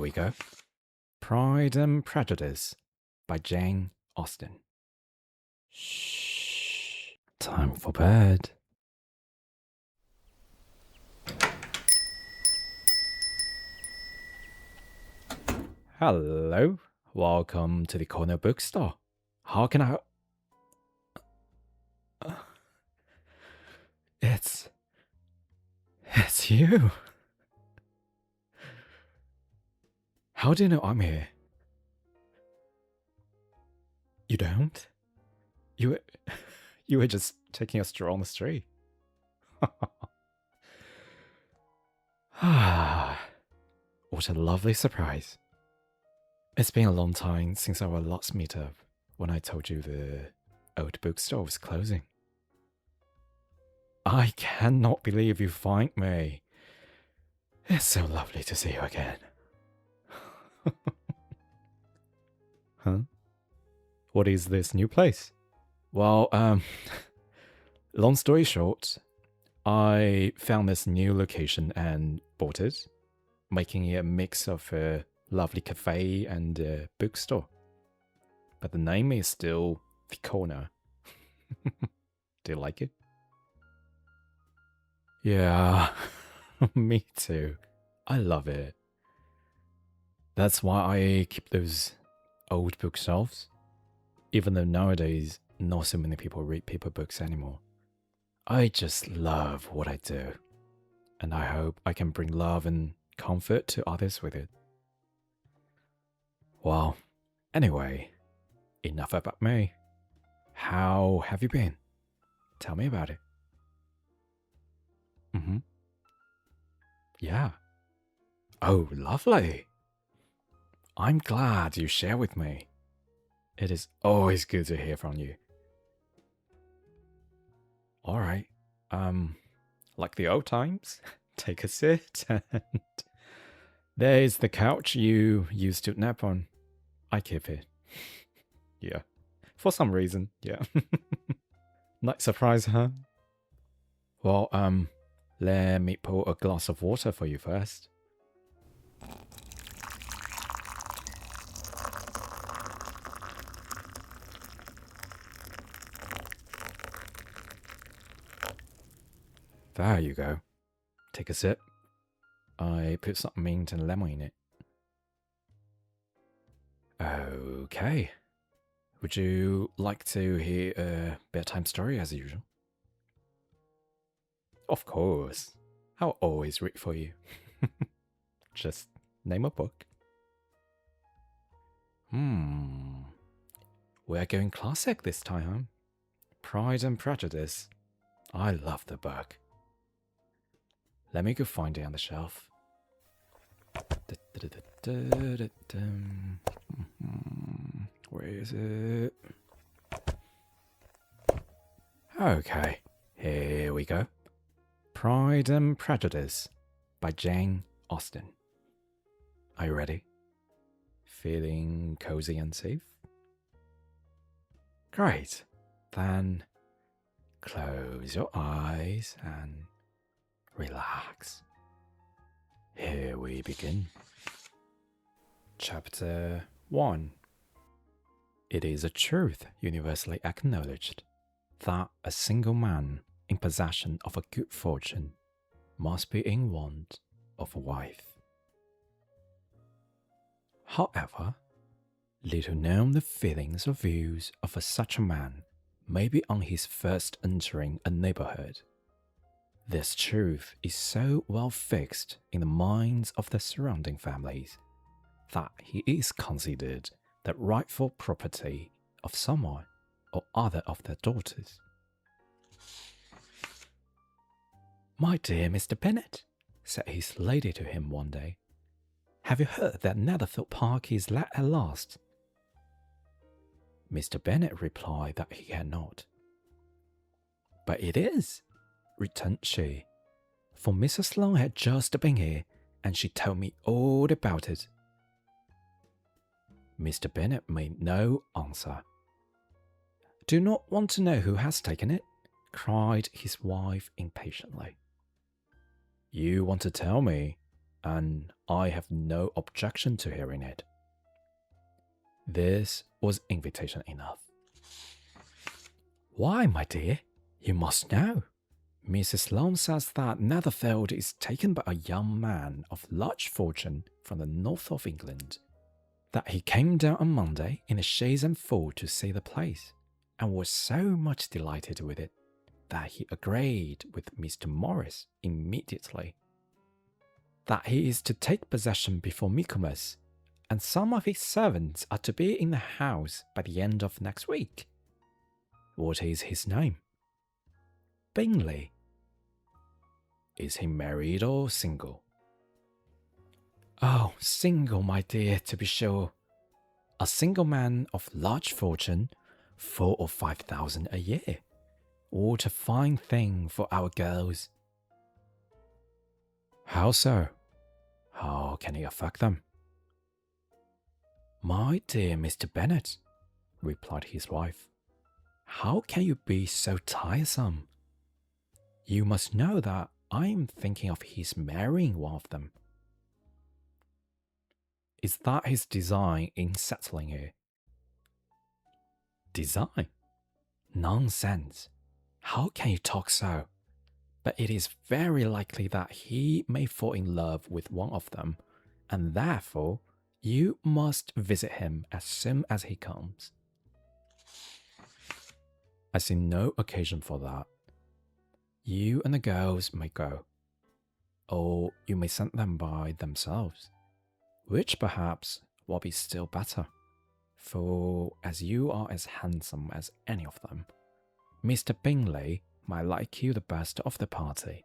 we go. Pride and Prejudice by Jane Austen. Shh. Time for bed. Hello. Welcome to the Corner Bookstore. How can I... It's you. How do you know I'm here? You don't? You were just taking a stroll on the street. What a lovely surprise. It's been a long time since our last meetup, when I told you the old bookstore was closing. I cannot believe you find me. It's so lovely to see you again. Huh? What is this new place? Well, long story short, I found this new location and bought it, making it a mix of a lovely cafe and a bookstore. But the name is still The Corner. Do you like it? Yeah, me too. I love it. That's why I keep those old bookshelves. Even though nowadays not so many people read paper books anymore. I just love what I do. And I hope I can bring love and comfort to others with it. Well, anyway, enough about me. How have you been? Tell me about it. Yeah. Oh, lovely. I'm glad you share with me. It is always good to hear from you. Alright, like the old times, take a sit and there's the couch you used to nap on. I keep it. Yeah, for some reason, yeah. Nice surprise, huh? Well, let me pour a glass of water for you first. There you go. Take a sip. I put some mint and lemon in it. Okay. Would you like to hear a bedtime story as usual? Of course. I'll always read for you. Just name a book. We're going classic this time, huh? Pride and Prejudice. I love the book. Let me go find it on the shelf. Where is it? Okay, here we go. Pride and Prejudice by Jane Austen. Are you ready? Feeling cozy and safe? Great. Then close your eyes and relax. Here we begin. Chapter 1. It is a truth universally acknowledged that a single man in possession of a good fortune must be in want of a wife. However, little known the feelings or views of such a man may be on his first entering a neighborhood. This truth is so well fixed in the minds of the surrounding families that he is considered the rightful property of someone or other of their daughters. "My dear Mr. Bennet," said his lady to him one day, "have you heard that Netherfield Park is let at last?" Mr. Bennet replied that he had not. "But it is," returned she, "for Mrs. Long had just been here, and she told me all about it." Mr. Bennet made no answer. "Do you not want to know who has taken it?" cried his wife impatiently. "You want to tell me?" and I have no objection to hearing it. This was invitation enough. Why, my dear? You must know. Mrs. Long says that Netherfield is taken by a young man of large fortune from the north of England, that he came down on Monday in a chaise and four to see the place, and was so much delighted with it that he agreed with Mr. Morris immediately that he is to take possession before Michaelmas, and some of his servants are to be in the house by the end of next week. What is his name? Bingley. Is he married or single? Oh, single, my dear, to be sure. A single man of large fortune, 4,000 or 5,000 a year. What a fine thing for our girls. How so? How can it affect them? My dear Mr. Bennet, replied his wife, how can you be so tiresome? You must know that I am thinking of his marrying one of them. Is that his design in settling here? Design? Nonsense. How can you talk so? But it is very likely that he may fall in love with one of them, and therefore you must visit him as soon as he comes. I see no occasion for that. You and the girls may go, or you may send them by themselves, which perhaps will be still better, for as you are as handsome as any of them, Mr. Bingley might like you the best of the party.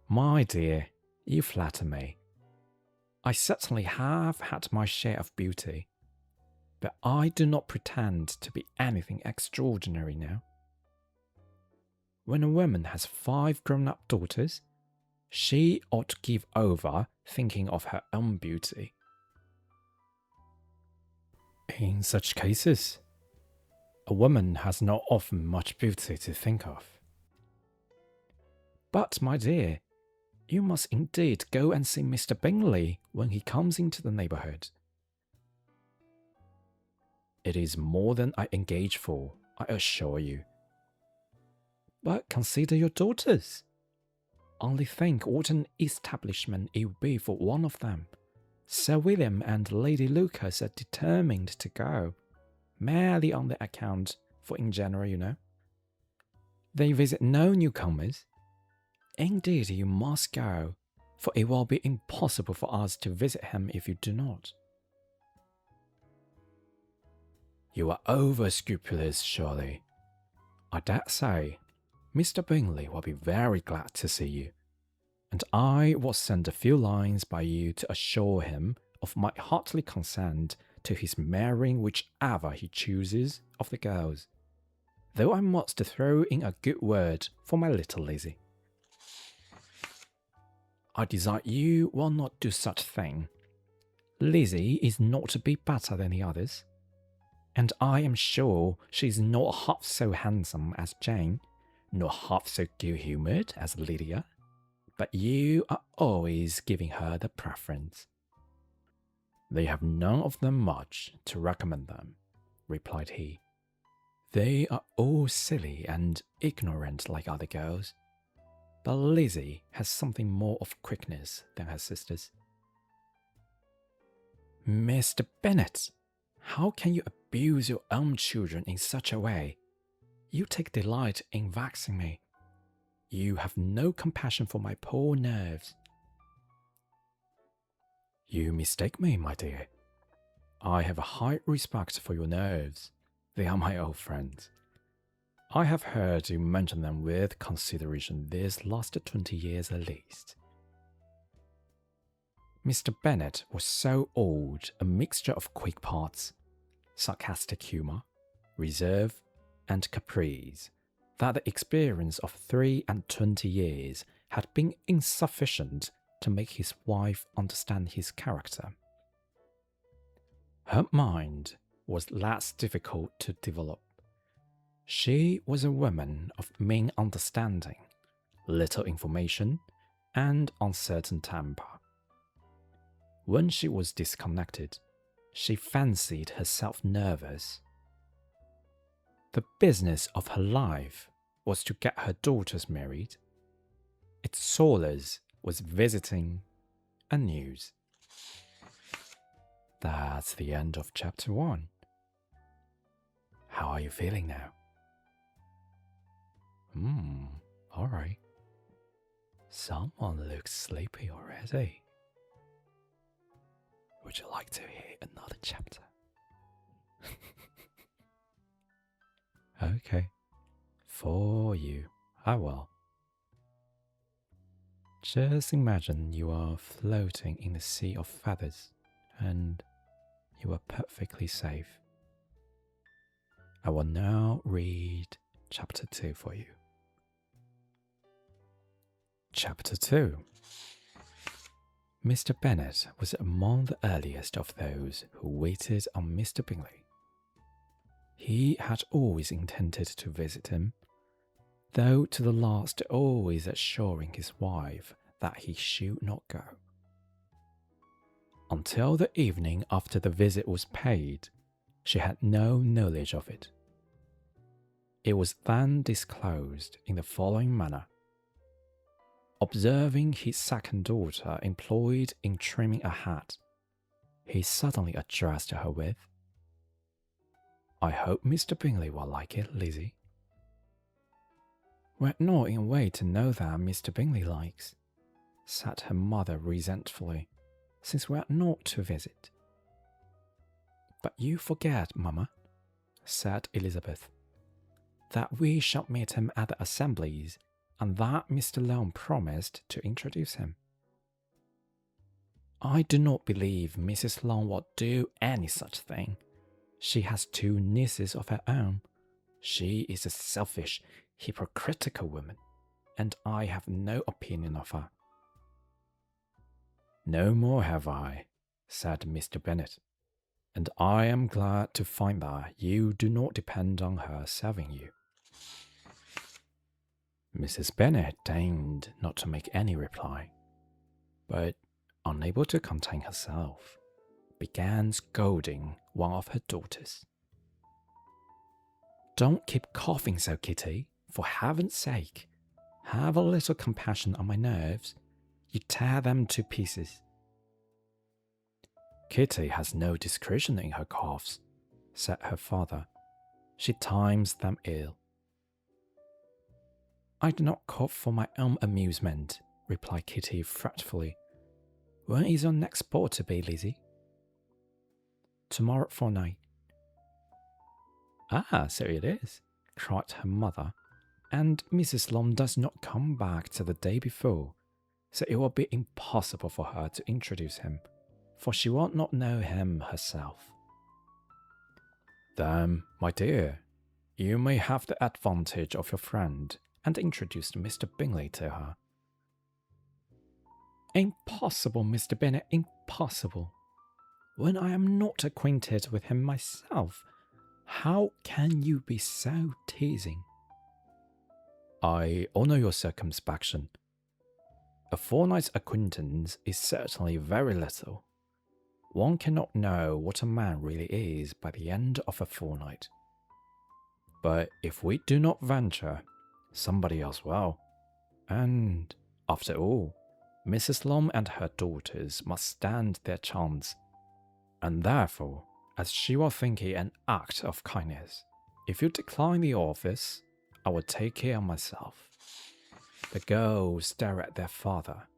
My dear, you flatter me. I certainly have had my share of beauty, but I do not pretend to be anything extraordinary now. When a woman has 5 grown-up daughters, she ought to give over thinking of her own beauty. In such cases, a woman has not often much beauty to think of. But, my dear, you must indeed go and see Mr. Bingley when he comes into the neighbourhood. It is more than I engage for, I assure you. But consider your daughters. Only think what an establishment it would be for one of them. Sir William and Lady Lucas are determined to go, merely on the account, for in general, you know. They visit no newcomers. Indeed, you must go, for it will be impossible for us to visit him if you do not. You are over-scrupulous, surely. I dare say Mr. Bingley will be very glad to see you, and I will send a few lines by you to assure him of my hearty consent to his marrying whichever he chooses of the girls, though I must throw in a good word for my little Lizzie. I desire you will not do such thing. Lizzie is not to be better than the others, and I am sure she is not half so handsome as Jane, nor half so good-humoured as Lydia, but you are always giving her the preference. They have none of them much to recommend them, replied he. They are all silly and ignorant like other girls, but Lizzie has something more of quickness than her sisters. Mr. Bennet, how can you abuse your own children in such a way? You take delight in vexing me. You have no compassion for my poor nerves. You mistake me, my dear. I have a high respect for your nerves. They are my old friends. I have heard you mention them with consideration these last 20 years at least. Mr. Bennet was so old, a mixture of quick parts, sarcastic humour, reserve, and caprice, that the experience of 23 years had been insufficient to make his wife understand his character. Her mind was less difficult to develop. She was a woman of mean understanding, little information, and uncertain temper. When she was disconnected, she fancied herself nervous. The business of her life was to get her daughters married. Its solace was visiting and news. That's the end of chapter 1. How are you feeling now? Alright. Someone looks sleepy already. Would you like to hear another chapter? Okay. For you, I will. Just imagine you are floating in a sea of feathers and you are perfectly safe. I will now read chapter 2 for you. Chapter 2. Mr. Bennet was among the earliest of those who waited on Mr. Bingley. He had always intended to visit him, though to the last always assuring his wife that he should not go. Until the evening after the visit was paid, she had no knowledge of it. It was then disclosed in the following manner. Observing his second daughter employed in trimming a hat, he suddenly addressed her with, "I hope Mr. Bingley will like it, Lizzie." "We're not in a way to know that Mr. Bingley likes," said her mother resentfully, "since we are not to visit." "But you forget, Mamma," said Elizabeth, "that we shall meet him at the assemblies, and that Mr. Lone promised to introduce him." "I do not believe Mrs. Long will do any such thing. She has 2 nieces of her own. She is a selfish, hypocritical woman, and I have no opinion of her." "No more have I," said Mr. Bennet, "and I am glad to find that you do not depend on her serving you." Mrs. Bennet deigned not to make any reply, but, unable to contain herself, began scolding one of her daughters. "Don't keep coughing so, Kitty, for heaven's sake. Have a little compassion on my nerves. You tear them to pieces." "Kitty has no discretion in her coughs," said her father. "She times them ill." "I do not cough for my own amusement," replied Kitty fretfully. "When is your next ball to be, Lizzie?" "Tomorrow fortnight." "Ah, so it is," cried her mother, "and Mrs. Long does not come back till the day before, so it will be impossible for her to introduce him, for she will not know him herself." "Then, my dear, you may have the advantage of your friend, and introduce Mr. Bingley to her." "Impossible, Mr. Bennet, impossible. When I am not acquainted with him myself, how can you be so teasing?" "I honour your circumspection. A fortnight's acquaintance is certainly very little. One cannot know what a man really is by the end of a fortnight. But if we do not venture, somebody else will. And, after all, Mrs. Long and her daughters must stand their chance. And therefore, as she will think it an act of kindness, if you decline the office, I will take care of myself." The girls stared at their father.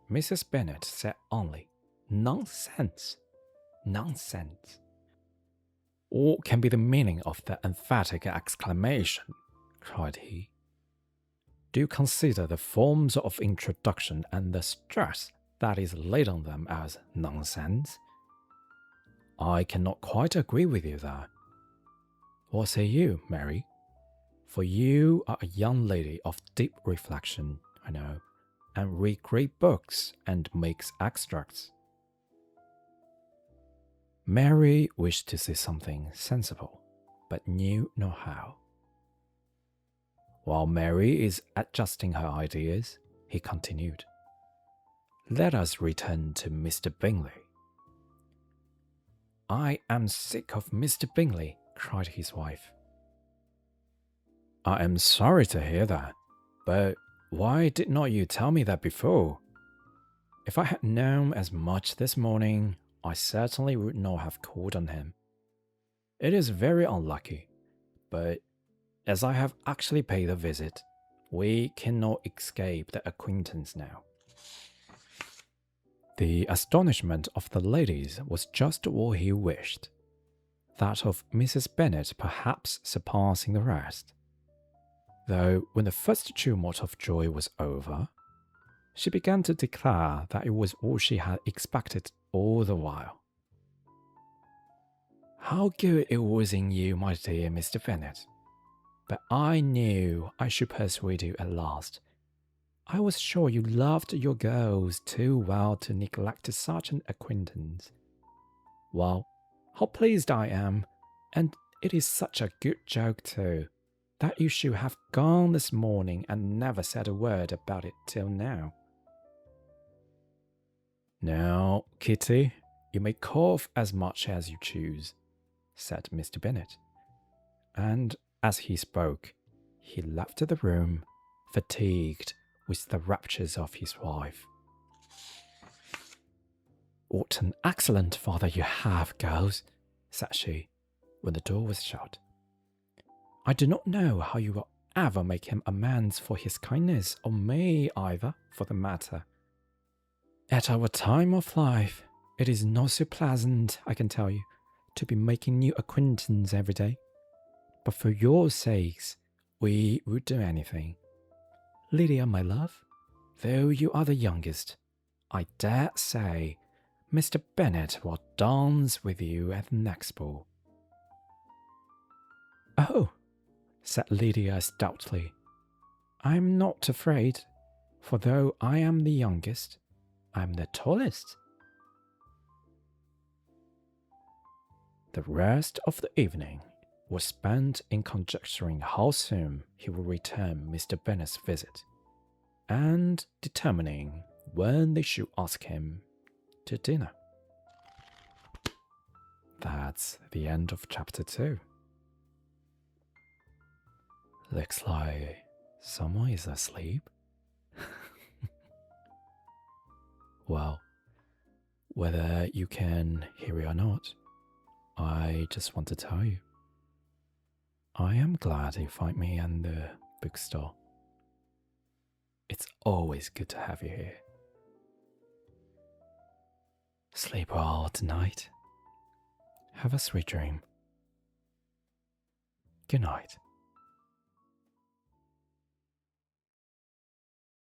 Mrs. Bennet said only, "Nonsense! Nonsense!" "What can be the meaning of that emphatic exclamation?" cried he. "Do you consider the forms of introduction and the stress that is laid on them as nonsense?" "I cannot quite agree with you there. What say you, Mary? For you are a young lady of deep reflection, I know, and read great books and makes extracts." Mary wished to say something sensible, but knew not how. "While Mary is adjusting her ideas," he continued, let us return to Mr. Bingley. I am sick of Mr. Bingley, cried his wife. I am sorry to hear that, but why did not you tell me that before? If I had known as much this morning, I certainly would not have called on him. It is very unlucky, but as I have actually paid a visit, we cannot escape the acquaintance now. The astonishment of the ladies was just what he wished, that of Mrs. Bennet perhaps surpassing the rest. Though when the first tumult of joy was over, she began to declare that it was all she had expected all the while. How good it was in you, my dear Mr. Bennet. But I knew I should persuade you at last. I was sure you loved your girls too well to neglect such an acquaintance. Well, how pleased I am, and it is such a good joke too, that you should have gone this morning and never said a word about it till now. Now, Kitty, you may cough as much as you choose, said Mr. Bennet, and as he spoke, he left the room, fatigued with the raptures of his wife. What an excellent father you have, girls, said she, when the door was shut. I do not know how you will ever make him amends for his kindness, or me either, for the matter. At our time of life, it is not so pleasant, I can tell you, to be making new acquaintance every day. But for your sakes, we would do anything. Lydia, my love, though you are the youngest, I dare say Mr. Bennet will dance with you at the next ball. Oh, said Lydia stoutly, I am not afraid, for though I am the youngest, I am the tallest. The rest of the evening was spent in conjecturing how soon he would return Mr. Bennet's visit, and determining when they should ask him to dinner. That's the end of chapter 2. Looks like someone is asleep. Well, whether you can hear it or not, I just want to tell you, I am glad you find me in the bookstore. It's always good to have you here. Sleep well tonight. Have a sweet dream. Good night.